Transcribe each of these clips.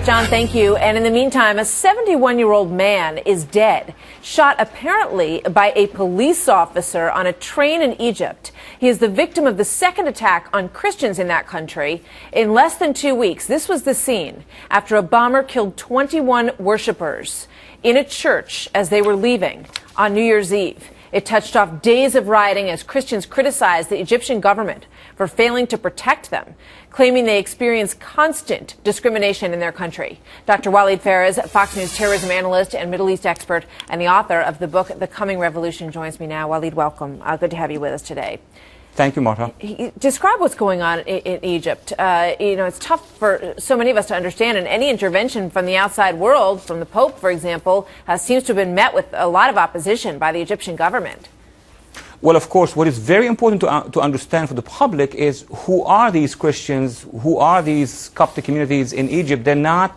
John, thank you. And in the meantime, a 71-year-old man is dead, shot apparently by a police officer on a train in Egypt. He is the victim of the second attack on Christians in that country in less than 2 weeks. This was the scene after a bomber killed 21 worshipers in a church as they were leaving on New Year's Eve. It touched off days of rioting as Christians criticized the Egyptian government for failing to protect them, claiming they experience constant discrimination in their country. Dr. Walid Phares, Fox News terrorism analyst and Middle East expert and the author of the book The Coming Revolution, joins me now. Walid, welcome. Good to have you with us today. Thank you, Marta. Describe what's going on in Egypt. It's tough for so many of us to understand, and any intervention from the outside world, from the Pope, for example, seems to have been met with a lot of opposition by the Egyptian government. Well, of course, what is very important to understand for the public is who are these Christians, who are these Coptic communities in Egypt. They're not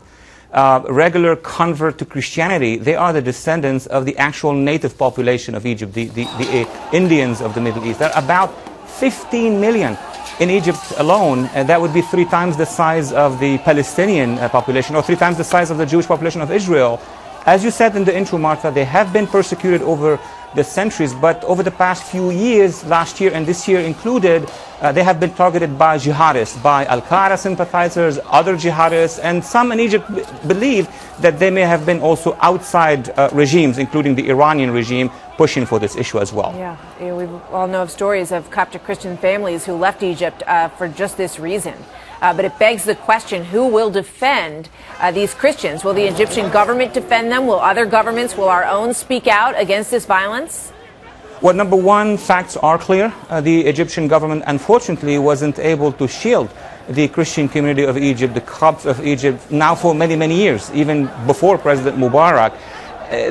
regular convert to Christianity. They are the descendants of the actual native population of Egypt, the Indians of the Middle East. There are about 15 million in Egypt alone, and that would be 3 times the size of the Palestinian population, or 3 times the size of the Jewish population of Israel. As you said in the intro, Martha, they have been persecuted over the centuries, but over the past few years, last year and this year included, they have been targeted by jihadists, by Al-Qaeda sympathizers, other jihadists, and some in Egypt believe that they may have been also outside regimes, including the Iranian regime, pushing for this issue as well. Yeah, we all know of stories of Coptic Christian families who left Egypt for just this reason. But it begs the question, who will defend these Christians? Will the Egyptian government defend them? Will other governments, will our own speak out against this violence? Well, number one, facts are clear. The Egyptian government, unfortunately, wasn't able to shield the Christian community of Egypt, the Copts of Egypt, now for many, many years, even before President Mubarak.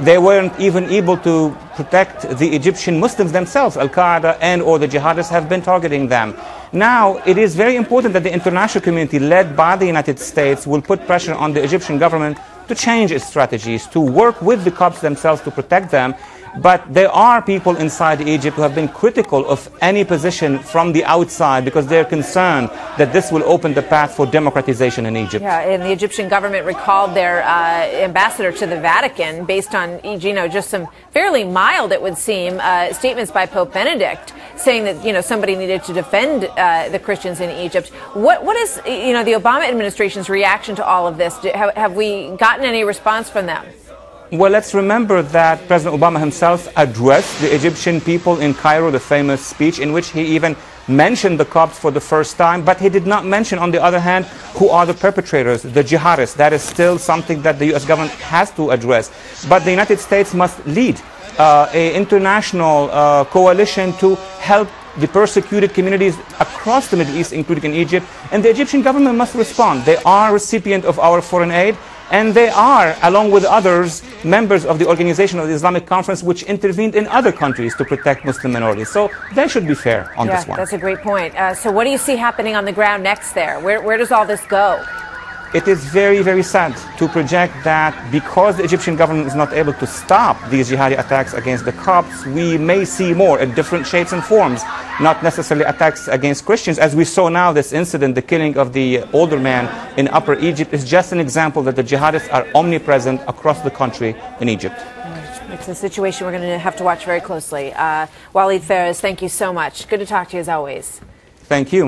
They weren't even able to protect the Egyptian Muslims themselves. Al-Qaeda and or the jihadists have been targeting them. Now, it is very important that the international community, led by the United States, will put pressure on the Egyptian government to change its strategies, to work with the Copts themselves to protect them. But there are people inside Egypt who have been critical of any position from the outside because they're concerned that this will open the path for democratization in Egypt. Yeah, and the Egyptian government recalled their ambassador to the Vatican based on, just some fairly mild, it would seem, statements by Pope Benedict saying that, somebody needed to defend the Christians in Egypt. What is, the Obama administration's reaction to all of this? Have we gotten any response from them? Well, let's remember that President Obama himself addressed the Egyptian people in Cairo, the famous speech in which he even mentioned the Copts for the first time, but he did not mention, on the other hand, who are the perpetrators, the jihadists. That is still something that the U.S. government has to address. But the United States must lead an international coalition to help the persecuted communities across the Middle East, including in Egypt, and the Egyptian government must respond. They are recipient of our foreign aid, and they are, along with others, members of the Organization of the Islamic Conference, which intervened in other countries to protect Muslim minorities. So they should be fair on this one. That's a great point. So what do you see happening on the ground next there? Where does all this go? It is very, very sad to project that because the Egyptian government is not able to stop these jihadi attacks against the Copts, we may see more in different shapes and forms, not necessarily attacks against Christians. As we saw now, this incident, the killing of the older man in Upper Egypt, is just an example that the jihadists are omnipresent across the country in Egypt. It's a situation we're going to have to watch very closely. Walid Phares, thank you so much. Good to talk to you as always. Thank you.